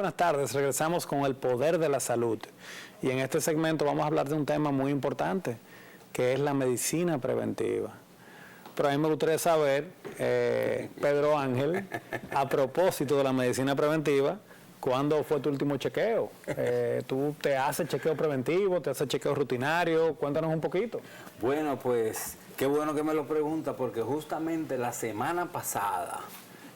buenas tardes. Regresamos con el poder de la salud. Y en este segmento vamos a hablar de un tema muy importante, que es la medicina preventiva. Pero a mí me gustaría saber, Pedro Ángel, a propósito de la medicina preventiva, ¿cuándo fue tu último chequeo? ¿Tú te haces chequeo preventivo, te haces chequeo rutinario? Cuéntanos un poquito. Bueno, pues qué bueno que me lo pregunta, porque justamente la semana pasada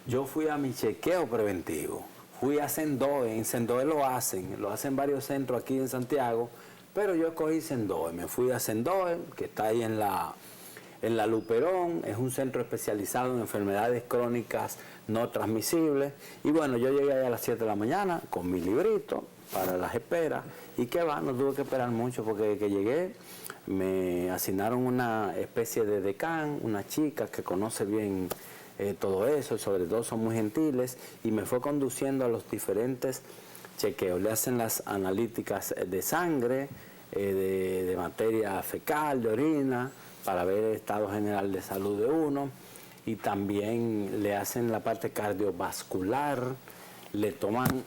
yo fui a mi chequeo preventivo. Fui a Sendoe, en Sendoe lo hacen varios centros aquí en Santiago, pero yo escogí Sendoe, me fui a Sendoe, que está ahí en la Luperón, es un centro especializado en enfermedades crónicas no transmisibles, y bueno, yo llegué ahí a las 7 de la mañana con mi librito para las esperas, y que va, no tuve que esperar mucho, porque desde que llegué me asignaron una especie de decán, una chica que conoce bien todo eso, y sobre todo son muy gentiles, y me fue conduciendo a los diferentes chequeos. Le hacen las analíticas de sangre, de materia fecal, de orina, para ver el estado general de salud de uno, y también le hacen la parte cardiovascular, le toman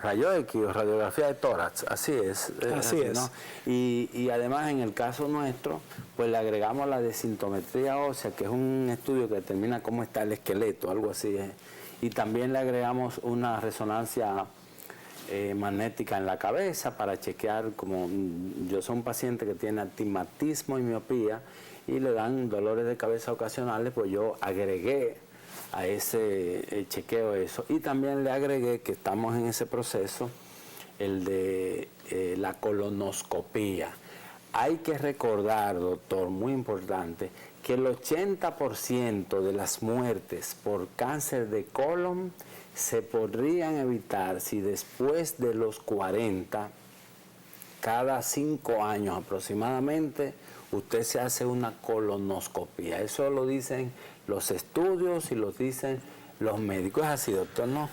rayo X o radiografía de tórax, así es. Así es. ¿No? Y además en el caso nuestro, pues le agregamos la densitometría ósea, que es un estudio que determina cómo está el esqueleto, algo así es. Y también le agregamos una resonancia magnética en la cabeza para chequear, como yo soy un paciente que tiene astigmatismo y miopía y le dan dolores de cabeza ocasionales, pues yo agregué a ese chequeo eso, y también le agregué, que estamos en ese proceso, el de la colonoscopía. Hay que recordar, doctor, muy importante, que el 80% de las muertes por cáncer de colon se podrían evitar si después de los 40, cada 5 años aproximadamente, usted se hace una colonoscopia. Eso lo dicen los estudios y lo dicen los médicos. ¿Es así, doctor? ¿No?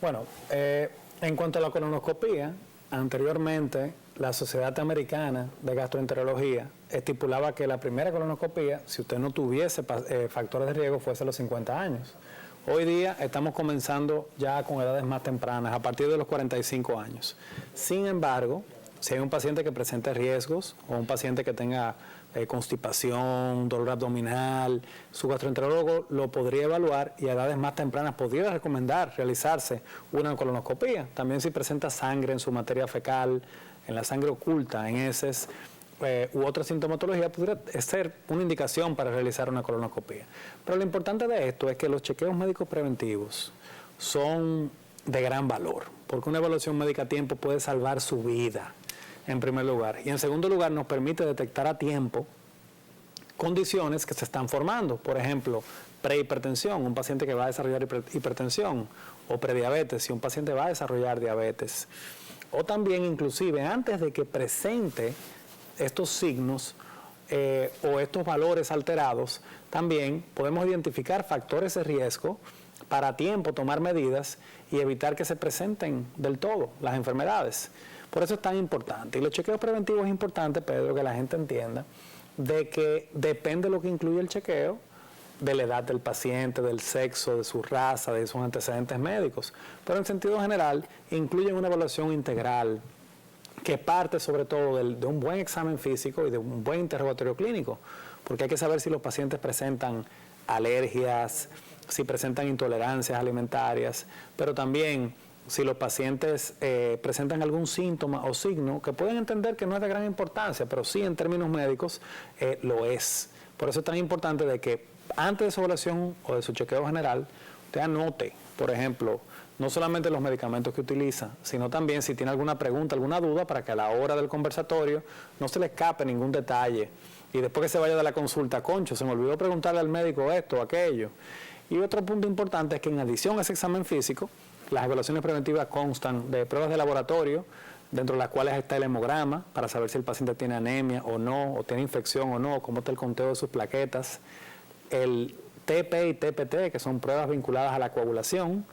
Bueno, en cuanto a la colonoscopia, anteriormente la Sociedad Americana de Gastroenterología estipulaba que la primera colonoscopia, si usted no tuviese factores de riesgo, fuese a los 50 años. Hoy día estamos comenzando ya con edades más tempranas, a partir de los 45 años. Sin embargo, si hay un paciente que presente riesgos o un paciente que tenga constipación, dolor abdominal, su gastroenterólogo lo podría evaluar y a edades más tempranas podría recomendar realizarse una colonoscopia. También si presenta sangre en su materia fecal, en la sangre oculta, en heces u otra sintomatología, podría ser una indicación para realizar una colonoscopia. Pero lo importante de esto es que los chequeos médicos preventivos son de gran valor, porque una evaluación médica a tiempo puede salvar su vida, en primer lugar. Y en segundo lugar, nos permite detectar a tiempo condiciones que se están formando. Por ejemplo, prehipertensión, un paciente que va a desarrollar hipertensión, o prediabetes, si un paciente va a desarrollar diabetes. O también, inclusive, antes de que presente estos signos o estos valores alterados, también podemos identificar factores de riesgo para a tiempo tomar medidas y evitar que se presenten del todo las enfermedades. Por eso es tan importante. Y los chequeos preventivos es importante, Pedro, que la gente entienda de que depende de lo que incluye el chequeo, de la edad del paciente, del sexo, de su raza, de sus antecedentes médicos. Pero en sentido general, incluyen una evaluación integral que parte sobre todo de un buen examen físico y de un buen interrogatorio clínico, porque hay que saber si los pacientes presentan alergias, si presentan intolerancias alimentarias, pero también si los pacientes presentan algún síntoma o signo que pueden entender que no es de gran importancia, pero sí en términos médicos lo es. Por eso es tan importante de que antes de su evaluación o de su chequeo general, usted anote, por ejemplo, no solamente los medicamentos que utiliza, sino también si tiene alguna pregunta, alguna duda, para que a la hora del conversatorio no se le escape ningún detalle. Y después que se vaya de la consulta, concho, se me olvidó preguntarle al médico esto o aquello. Y otro punto importante es que en adición a ese examen físico, las evaluaciones preventivas constan de pruebas de laboratorio, dentro de las cuales está el hemograma, para saber si el paciente tiene anemia o no, o tiene infección o no, cómo está el conteo de sus plaquetas, el TP y TPT, que son pruebas vinculadas a la coagulación,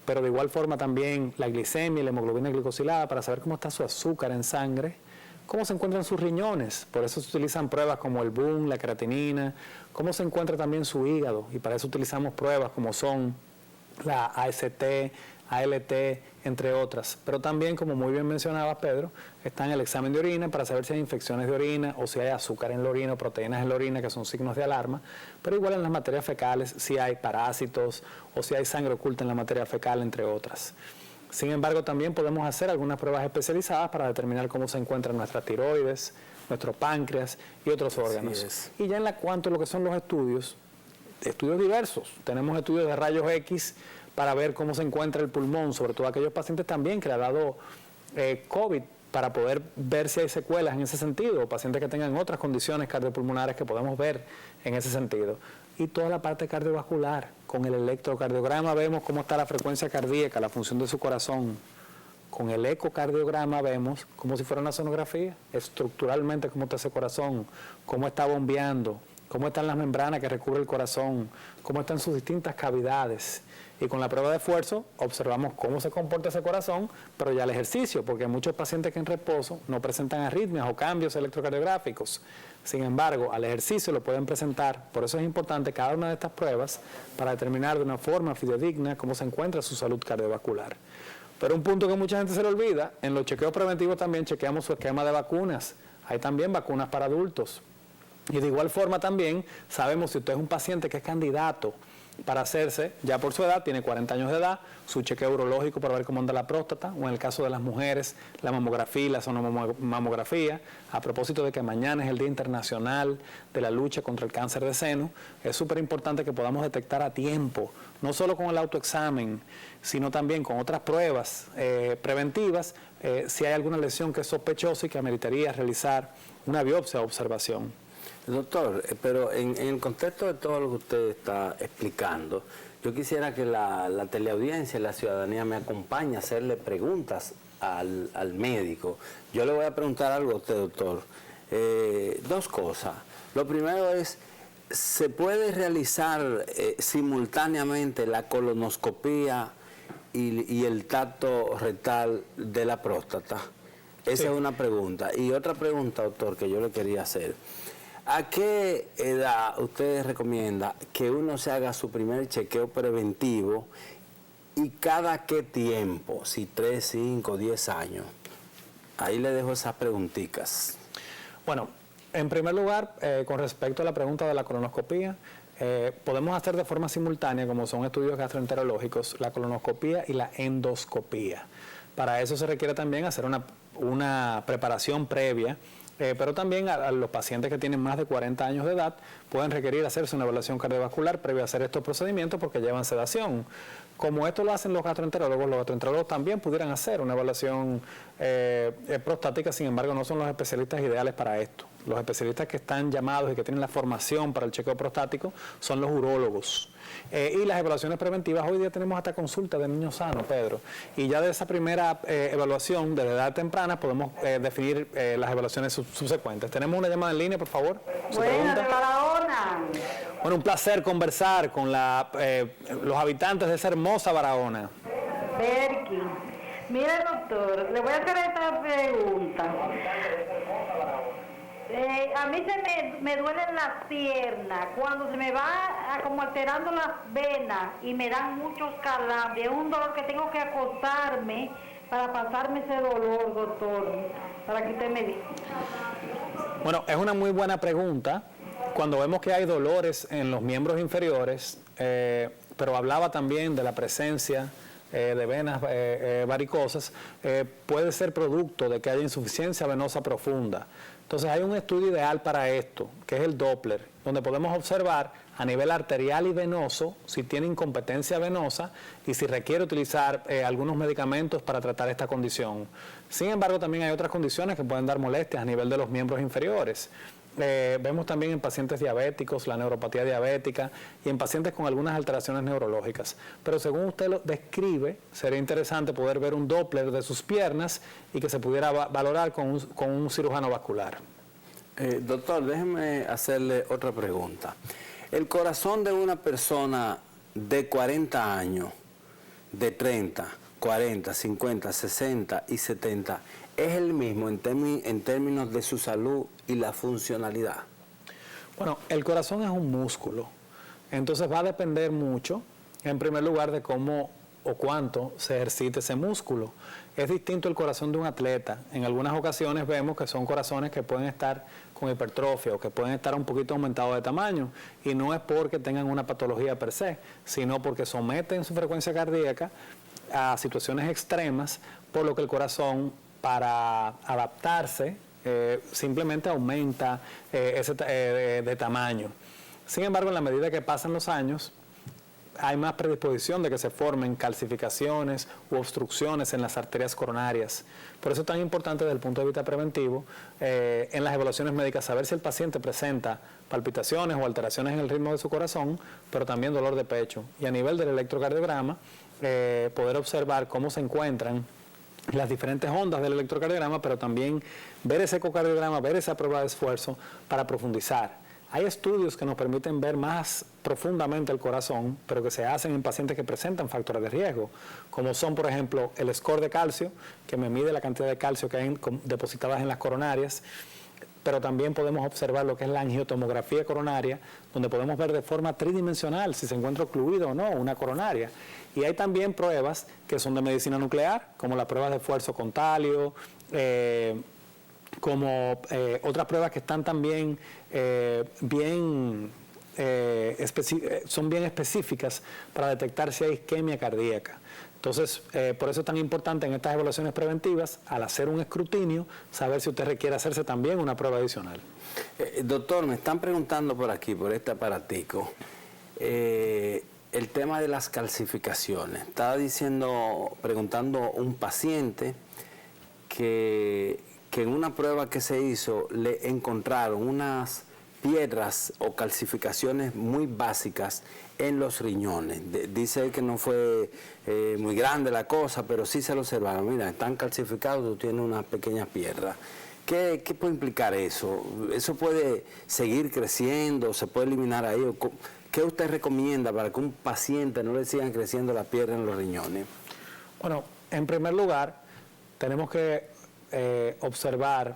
pero de igual forma también la glicemia y la hemoglobina glicosilada, para saber cómo está su azúcar en sangre, cómo se encuentran sus riñones. Por eso se utilizan pruebas como el BUN, la creatinina, cómo se encuentra también su hígado, y para eso utilizamos pruebas como son la AST, ALT, entre otras. Pero también, como muy bien mencionaba Pedro, está en el examen de orina para saber si hay infecciones de orina o si hay azúcar en la orina o proteínas en la orina, que son signos de alarma. Pero igual en las materias fecales, si hay parásitos o si hay sangre oculta en la materia fecal, entre otras. Sin embargo, también podemos hacer algunas pruebas especializadas para determinar cómo se encuentra nuestra tiroides, nuestro páncreas y otros órganos. Y ya en cuanto a lo que son los estudios diversos, tenemos estudios de rayos X para ver cómo se encuentra el pulmón, sobre todo aquellos pacientes también que le ha dado COVID, para poder ver si hay secuelas en ese sentido, o pacientes que tengan otras condiciones cardiopulmonares que podemos ver en ese sentido. Y toda la parte cardiovascular, con el electrocardiograma vemos cómo está la frecuencia cardíaca, la función de su corazón. Con el ecocardiograma vemos como si fuera una sonografía, estructuralmente cómo está ese corazón, cómo está bombeando, cómo están las membranas que recubren el corazón, cómo están sus distintas cavidades. Y con la prueba de esfuerzo observamos cómo se comporta ese corazón, pero ya el ejercicio, porque hay muchos pacientes que en reposo no presentan arritmias o cambios electrocardiográficos. Sin embargo, al ejercicio lo pueden presentar. Por eso es importante cada una de estas pruebas para determinar de una forma fidedigna cómo se encuentra su salud cardiovascular. Pero un punto que mucha gente se le olvida, en los chequeos preventivos también chequeamos su esquema de vacunas. Hay también vacunas para adultos. Y de igual forma también sabemos si usted es un paciente que es candidato para hacerse, ya por su edad, tiene 40 años de edad, su chequeo urológico para ver cómo anda la próstata, o en el caso de las mujeres, la mamografía y la sonomamografía. A propósito de que mañana es el Día Internacional de la Lucha contra el Cáncer de Seno, es súper importante que podamos detectar a tiempo, no solo con el autoexamen, sino también con otras pruebas preventivas, si hay alguna lesión que es sospechosa y que ameritaría realizar una biopsia o observación. Doctor, pero en el contexto de todo lo que usted está explicando, yo quisiera que la teleaudiencia y la ciudadanía me acompañe a hacerle preguntas al médico. Yo le voy a preguntar algo a usted, doctor. Dos cosas. Lo primero es, ¿se puede realizar simultáneamente la colonoscopía y el tacto rectal de la próstata? Esa es una pregunta. Y otra pregunta, doctor, que yo le quería hacer. ¿A qué edad usted recomienda que uno se haga su primer chequeo preventivo y cada qué tiempo? Si 3, 5, 10 años. Ahí le dejo esas preguntitas. Bueno, en primer lugar, con respecto a la pregunta de la colonoscopía, podemos hacer de forma simultánea, como son estudios gastroenterológicos, la colonoscopía y la endoscopía. Para eso se requiere también hacer una preparación previa, pero también a los pacientes que tienen más de 40 años de edad pueden requerir hacerse una evaluación cardiovascular previa a hacer estos procedimientos porque llevan sedación. Como esto lo hacen los gastroenterólogos también pudieran hacer una evaluación prostática, sin embargo no son los especialistas ideales para esto. Los especialistas que están llamados y que tienen la formación para el chequeo prostático son los urólogos. Y las evaluaciones preventivas, hoy día tenemos hasta consulta de niños sanos, Pedro. Y ya de esa primera evaluación de la edad temprana podemos definir las evaluaciones subsecuentes. Tenemos una llamada en línea, por favor. Buenas, Barahona. Bueno, un placer conversar con los habitantes de esa hermosa Barahona. Berky. Mire, doctor, le voy a hacer esta pregunta. A mí me duelen las piernas, cuando se me va como alterando las venas y me dan muchos calambres, es un dolor que tengo que acostarme para pasarme ese dolor, doctor, para que usted me diga. Bueno, es una muy buena pregunta. Cuando vemos que hay dolores en los miembros inferiores, pero hablaba también de la presencia de venas varicosas, puede ser producto de que haya insuficiencia venosa profunda. Entonces hay un estudio ideal para esto, que es el Doppler, donde podemos observar a nivel arterial y venoso si tiene incompetencia venosa y si requiere utilizar algunos medicamentos para tratar esta condición. Sin embargo, también hay otras condiciones que pueden dar molestias a nivel de los miembros inferiores. Vemos también en pacientes diabéticos la neuropatía diabética y en pacientes con algunas alteraciones neurológicas. Pero según usted lo describe, sería interesante poder ver un Doppler de sus piernas y que se pudiera valorar con un cirujano vascular. Doctor, déjeme hacerle otra pregunta. El corazón de una persona de 40 años, de 30, 40, 50, 60 y 70, ¿es el mismo en términos de su salud y la funcionalidad? Bueno, el corazón es un músculo, entonces va a depender mucho en primer lugar, de cómo o cuánto se ejercita ese músculo. Es distinto el corazón de un atleta. En algunas ocasiones vemos que son corazones que pueden estar con hipertrofia o que pueden estar un poquito aumentados de tamaño, y no es porque tengan una patología per se, sino porque someten su frecuencia cardíaca a situaciones extremas, por lo que el corazón, para adaptarse, simplemente aumenta de tamaño. Sin embargo, en la medida que pasan los años, hay más predisposición de que se formen calcificaciones u obstrucciones en las arterias coronarias. Por eso es tan importante desde el punto de vista preventivo, en las evaluaciones médicas, saber si el paciente presenta palpitaciones o alteraciones en el ritmo de su corazón, pero también dolor de pecho. Y a nivel del electrocardiograma, poder observar cómo se encuentran las diferentes ondas del electrocardiograma, pero también ver ese ecocardiograma, ver esa prueba de esfuerzo para profundizar. Hay estudios que nos permiten ver más profundamente el corazón, pero que se hacen en pacientes que presentan factores de riesgo, como son, por ejemplo, el score de calcio, que me mide la cantidad de calcio que hay depositadas en las coronarias, pero también podemos observar lo que es la angiotomografía coronaria, donde podemos ver de forma tridimensional si se encuentra ocluido o no una coronaria. Y hay también pruebas que son de medicina nuclear, como las pruebas de esfuerzo con talio, como otras pruebas que están también son bien específicas para detectar si hay isquemia cardíaca. Entonces, por eso es tan importante en estas evaluaciones preventivas, al hacer un escrutinio, saber si usted requiere hacerse también una prueba adicional. Doctor, me están preguntando por aquí, por este aparatico, el tema de las calcificaciones. Estaba preguntando un paciente que en una prueba que se hizo le encontraron unas piedras o calcificaciones muy básicas en los riñones. Dice que no fue muy grande la cosa, pero sí se lo observaron. Mira, están calcificados, tú tienes unas pequeñas piedras. ¿Qué puede implicar eso? ¿Eso puede seguir creciendo? ¿Se puede eliminar ahí? ¿Qué usted recomienda para que un paciente no le sigan creciendo las piedras en los riñones? Bueno, en primer lugar, tenemos que observar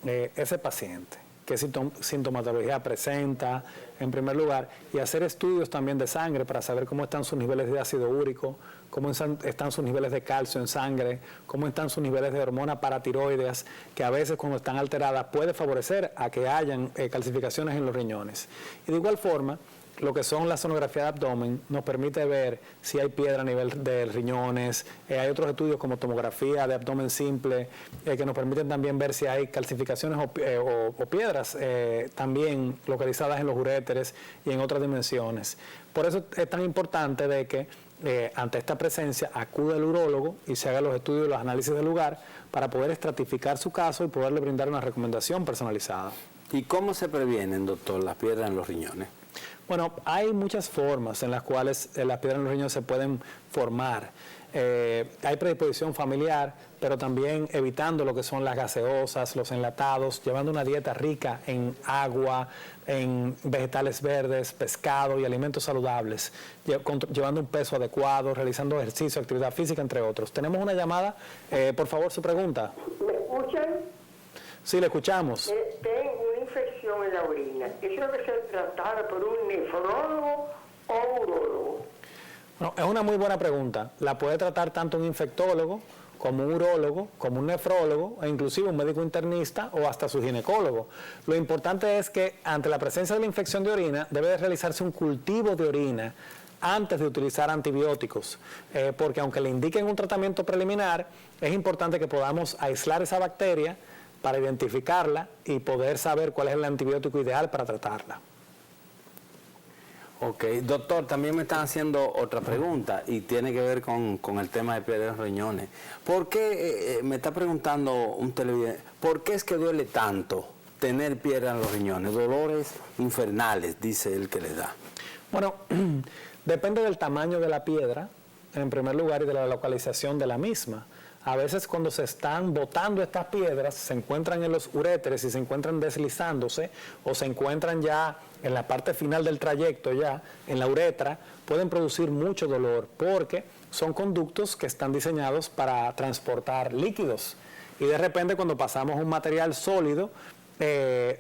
ese paciente, qué sintomatología presenta, en primer lugar, y hacer estudios también de sangre para saber cómo están sus niveles de ácido úrico, cómo están sus niveles de calcio en sangre, cómo están sus niveles de hormonas paratiroideas, que a veces cuando están alteradas puede favorecer a que hayan calcificaciones en los riñones. Y de igual forma, lo que son la sonografía de abdomen nos permite ver si hay piedra a nivel de riñones. Hay otros estudios como tomografía de abdomen simple que nos permiten también ver si hay calcificaciones o piedras también localizadas en los uréteres y en otras dimensiones. Por eso es tan importante de que ante esta presencia acude al urólogo y se haga los estudios y los análisis del lugar para poder estratificar su caso y poderle brindar una recomendación personalizada. ¿Y cómo se previenen, doctor, las piedras en los riñones? Bueno, hay muchas formas en las cuales las piedras en los riñones se pueden formar. Hay predisposición familiar, pero también evitando lo que son las gaseosas, los enlatados, llevando una dieta rica en agua, en vegetales verdes, pescado y alimentos saludables, llevando un peso adecuado, realizando ejercicio, actividad física, entre otros. Tenemos una llamada. Por favor, su pregunta. ¿Me escuchan? Sí, le escuchamos. Tengo una infección en la orina. ¿Eso debe ser tratada por un nefrólogo o urólogo? No, es una muy buena pregunta. La puede tratar tanto un infectólogo como un urólogo, como un nefrólogo, e inclusive un médico internista o hasta su ginecólogo. Lo importante es que ante la presencia de la infección de orina debe de realizarse un cultivo de orina antes de utilizar antibióticos, porque aunque le indiquen un tratamiento preliminar, es importante que podamos aislar esa bacteria para identificarla y poder saber cuál es el antibiótico ideal para tratarla. Ok, doctor, también me están haciendo otra pregunta y tiene que ver con el tema de piedras en los riñones. ¿Por qué, me está preguntando un televidente, por qué es que duele tanto tener piedras en los riñones? Dolores infernales, dice él que le da. Bueno, depende del tamaño de la piedra, en primer lugar, y de la localización de la misma. A veces cuando se están botando estas piedras, se encuentran en los uréteres y se encuentran deslizándose, o se encuentran ya en la parte final del trayecto, ya en la uretra, pueden producir mucho dolor porque son conductos que están diseñados para transportar líquidos. Y de repente cuando pasamos un material sólido,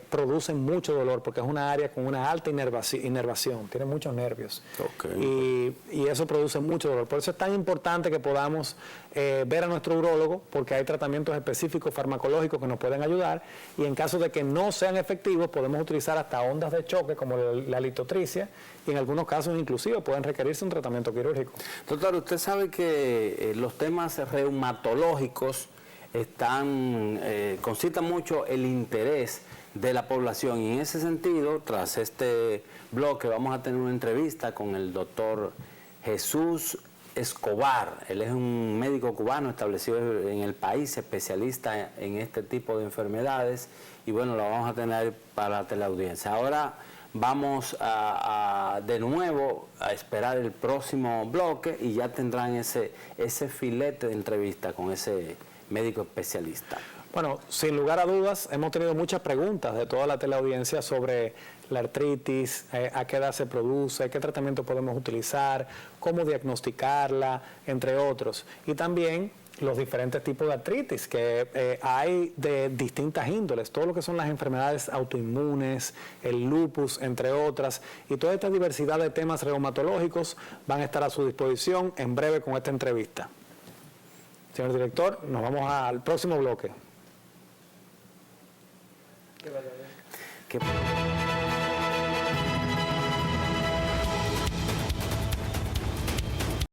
producen mucho dolor porque es una área con una alta inervación, tiene muchos nervios. Y eso produce mucho dolor. Por eso es tan importante que podamos ver a nuestro urólogo, porque hay tratamientos específicos farmacológicos que nos pueden ayudar, y en caso de que no sean efectivos podemos utilizar hasta ondas de choque como la litotricia, y en algunos casos inclusive pueden requerirse un tratamiento quirúrgico. Doctor, usted sabe que los temas reumatológicos concitan mucho el interés de la población, y en ese sentido, tras este bloque vamos a tener una entrevista con el doctor Jesús Escobar. Él es un médico cubano establecido en el país, especialista en este tipo de enfermedades, y bueno, lo vamos a tener para la teleaudiencia. Ahora vamos de nuevo a esperar el próximo bloque y ya tendrán ese filete de entrevista con ese médico especialista. Bueno, sin lugar a dudas, hemos tenido muchas preguntas de toda la teleaudiencia sobre la artritis, a qué edad se produce, qué tratamiento podemos utilizar, cómo diagnosticarla, entre otros. Y también los diferentes tipos de artritis que hay de distintas índoles, todo lo que son las enfermedades autoinmunes, el lupus, entre otras, y toda esta diversidad de temas reumatológicos van a estar a su disposición en breve con esta entrevista. Señor director, nos vamos al próximo bloque. ¿Qué?